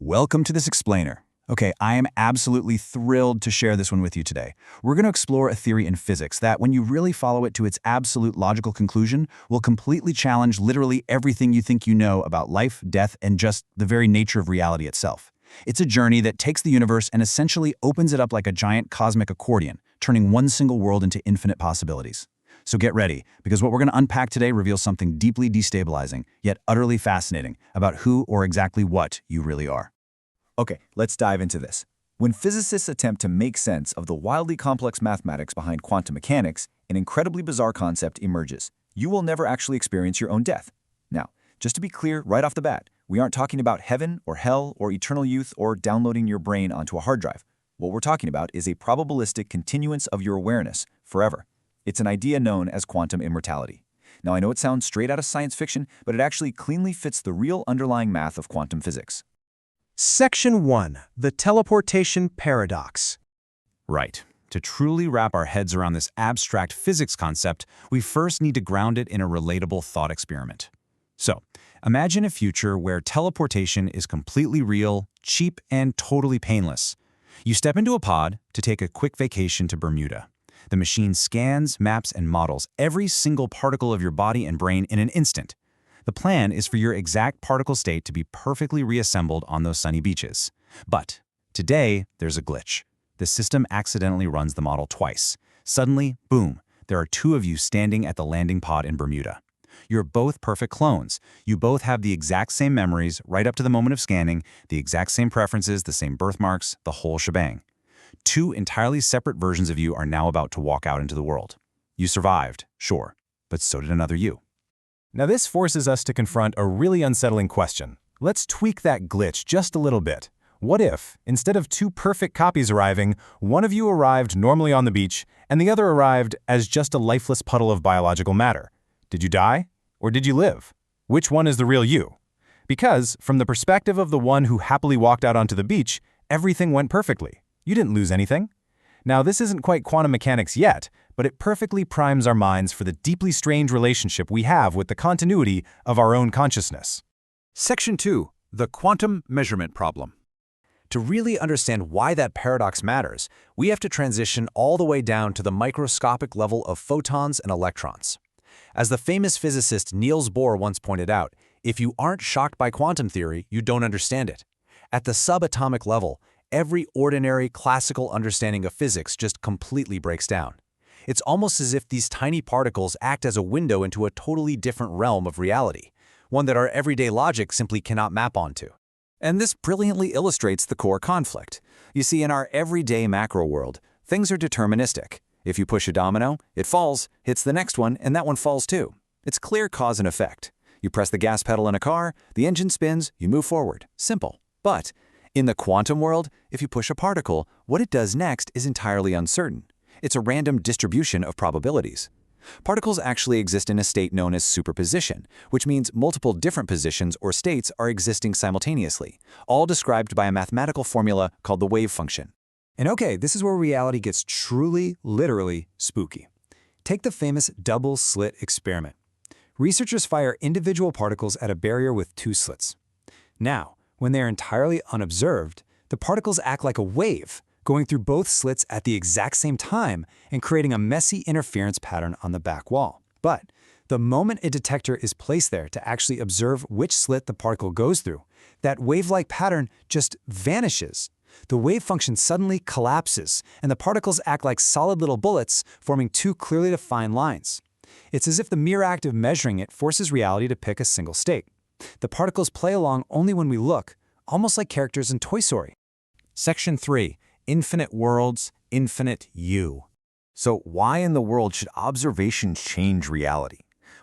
Welcome to this explainer. Okay, I am absolutely thrilled to share this one with you today. We're going to explore a theory in physics that, when you really follow it to its absolute logical conclusion, will completely challenge literally everything you think you know about life, death, and just the very nature of reality itself. It's a journey that takes the universe and essentially opens it up like a giant cosmic accordion, turning one single world into infinite possibilities. So get ready, because what we're going to unpack today reveals something deeply destabilizing, yet utterly fascinating, about who or exactly what you really are. Okay, let's dive into this. When physicists attempt to make sense of the wildly complex mathematics behind quantum mechanics, an incredibly bizarre concept emerges. You will never actually experience your own death. Now, just to be clear right off the bat, we aren't talking about heaven or hell or eternal youth or downloading your brain onto a hard drive. What we're talking about is a probabilistic continuance of your awareness forever. It's an idea known as quantum immortality. Now, I know it sounds straight out of science fiction, but it actually cleanly fits the real underlying math of quantum physics. Section 1. The Teleportation Paradox. Right. To truly wrap our heads around this abstract physics concept, we first need to ground it in a relatable thought experiment. So, imagine a future where teleportation is completely real, cheap, and totally painless. You step into a pod to take a quick vacation to Bermuda. The machine scans, maps, and models every single particle of your body and brain in an instant. The plan is for your exact particle state to be perfectly reassembled on those sunny beaches. But today, there's a glitch. The system accidentally runs the model twice. Suddenly, boom, there are two of you standing at the landing pod in Bermuda. You're both perfect clones. You both have the exact same memories right up to the moment of scanning, the exact same preferences, the same birthmarks, the whole shebang. Two entirely separate versions of you are now about to walk out into the world. You survived, sure, but so did another you. Now this forces us to confront a really unsettling question. Let's tweak that glitch just a little bit. What if, instead of two perfect copies arriving, one of you arrived normally on the beach and the other arrived as just a lifeless puddle of biological matter? Did you die? Or did you live? Which one is the real you? Because, from the perspective of the one who happily walked out onto the beach, everything went perfectly. You didn't lose anything. Now, this isn't quite quantum mechanics yet, but it perfectly primes our minds for the deeply strange relationship we have with the continuity of our own consciousness. Section 2. The Quantum Measurement Problem. To really understand why that paradox matters, we have to transition all the way down to the microscopic level of photons and electrons. As the famous physicist Niels Bohr once pointed out, if you aren't shocked by quantum theory, you don't understand it. At the subatomic level, every ordinary classical understanding of physics just completely breaks down. It's almost as if these tiny particles act as a window into a totally different realm of reality, one that our everyday logic simply cannot map onto. And this brilliantly illustrates the core conflict. You see, in our everyday macro world, things are deterministic. If you push a domino, it falls, hits the next one, and that one falls too. It's clear cause and effect. You press the gas pedal in a car, the engine spins, you move forward. Simple. But in the quantum world, if you push a particle, what it does next is entirely uncertain. It's a random distribution of probabilities. Particles actually exist in a state known as superposition, which means multiple different positions or states are existing simultaneously, all described by a mathematical formula called the wave function. And okay, this is where reality gets truly, literally spooky. Take the famous double-slit experiment. Researchers fire individual particles at a barrier with two slits. Now, when they are entirely unobserved, the particles act like a wave, going through both slits at the exact same time and creating a messy interference pattern on the back wall. But the moment a detector is placed there to actually observe which slit the particle goes through, that wave-like pattern just vanishes. The wave function suddenly collapses, and the particles act like solid little bullets, forming two clearly defined lines. It's as if the mere act of measuring it forces reality to pick a single state. The particles play along only when we look, almost like characters in Toy Story. Section 3. Infinite worlds, infinite you. So why in the world should observation change reality?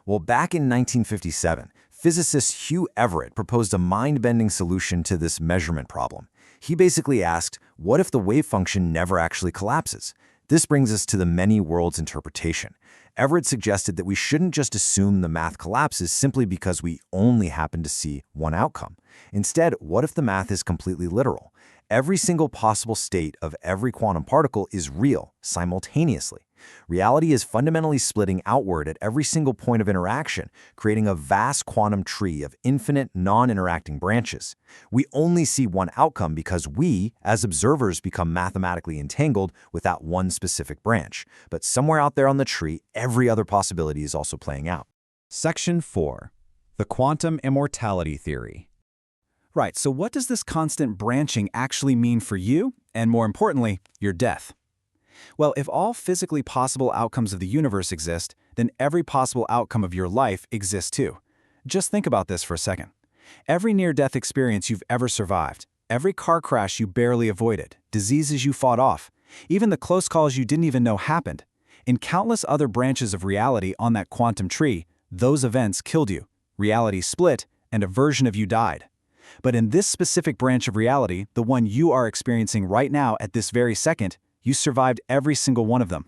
Well, back in 1957, physicist Hugh Everett proposed a mind-bending solution to this measurement problem. He basically asked, what if the wave function never actually collapses? This brings us to the many worlds interpretation. Everett suggested that we shouldn't just assume the math collapses simply because we only happen to see one outcome. Instead, what if the math is completely literal? Every single possible state of every quantum particle is real, simultaneously. Reality is fundamentally splitting outward at every single point of interaction, creating a vast quantum tree of infinite, non-interacting branches. We only see one outcome because we, as observers, become mathematically entangled with that one specific branch. But somewhere out there on the tree, every other possibility is also playing out. Section 4. The Quantum Immortality Theory. Right, so what does this constant branching actually mean for you, and more importantly, your death? Well, if all physically possible outcomes of the universe exist, then every possible outcome of your life exists too. Just think about this for a second. Every near-death experience you've ever survived, every car crash you barely avoided, diseases you fought off, even the close calls you didn't even know happened, in countless other branches of reality on that quantum tree, those events killed you, reality split, and a version of you died. But in this specific branch of reality, the one you are experiencing right now at this very second, you survived every single one of them.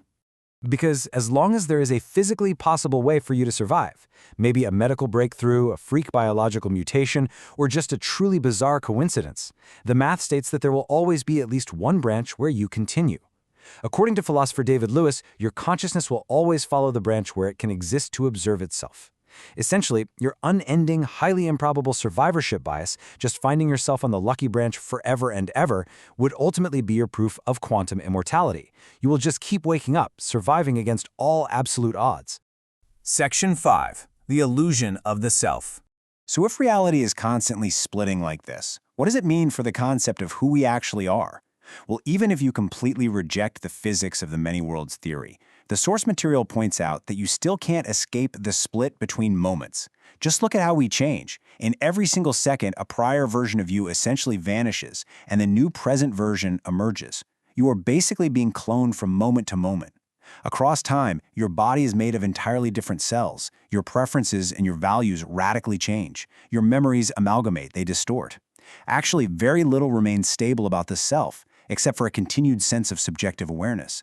Because as long as there is a physically possible way for you to survive, maybe a medical breakthrough, a freak biological mutation, or just a truly bizarre coincidence, the math states that there will always be at least one branch where you continue. According to philosopher David Lewis, your consciousness will always follow the branch where it can exist to observe itself. Essentially, your unending, highly improbable survivorship bias, just finding yourself on the lucky branch forever and ever, would ultimately be your proof of quantum immortality. You will just keep waking up, surviving against all absolute odds. Section 5. The illusion of the self. So if reality is constantly splitting like this, what does it mean for the concept of who we actually are? Well, even if you completely reject the physics of the many worlds theory, the source material points out that you still can't escape the split between moments. Just look at how we change. In every single second, a prior version of you essentially vanishes, and the new present version emerges. You are basically being cloned from moment to moment. Across time, your body is made of entirely different cells. Your preferences and your values radically change. Your memories amalgamate, they distort. Actually, very little remains stable about the self, except for a continued sense of subjective awareness.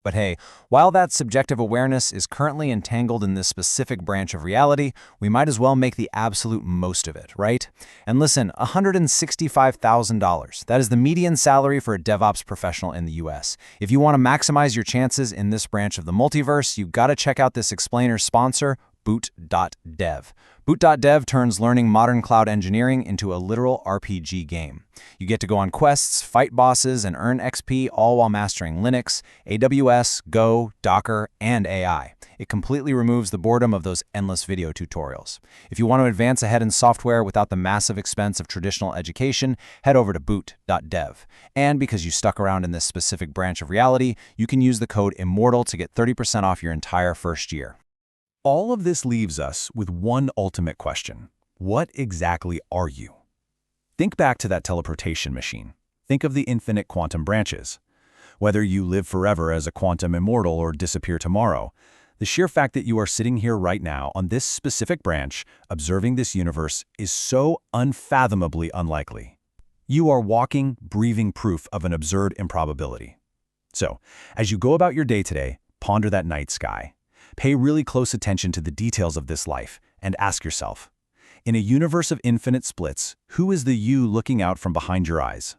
But hey, while that subjective awareness is currently entangled in this specific branch of reality, we might as well make the absolute most of it, right? And listen, $165,000. That is the median salary for a DevOps professional in the US. If you want to maximize your chances in this branch of the multiverse, you've got to check out this explainer's sponsor, Boot.dev. Boot.dev turns learning modern cloud engineering into a literal RPG game. You get to go on quests, fight bosses, and earn XP, all while mastering Linux, AWS, Go, Docker, and AI. It completely removes the boredom of those endless video tutorials. If you want to advance ahead in software without the massive expense of traditional education, head over to Boot.dev. And because you stuck around in this specific branch of reality, you can use the code IMMORTAL to get 30% off your entire first year. All of this leaves us with one ultimate question. What exactly are you? Think back to that teleportation machine. Think of the infinite quantum branches. Whether you live forever as a quantum immortal or disappear tomorrow, the sheer fact that you are sitting here right now on this specific branch, observing this universe, is so unfathomably unlikely. You are walking, breathing proof of an absurd improbability. So, as you go about your day today, ponder that night sky. Pay really close attention to the details of this life and ask yourself, in a universe of infinite splits, who is the you looking out from behind your eyes?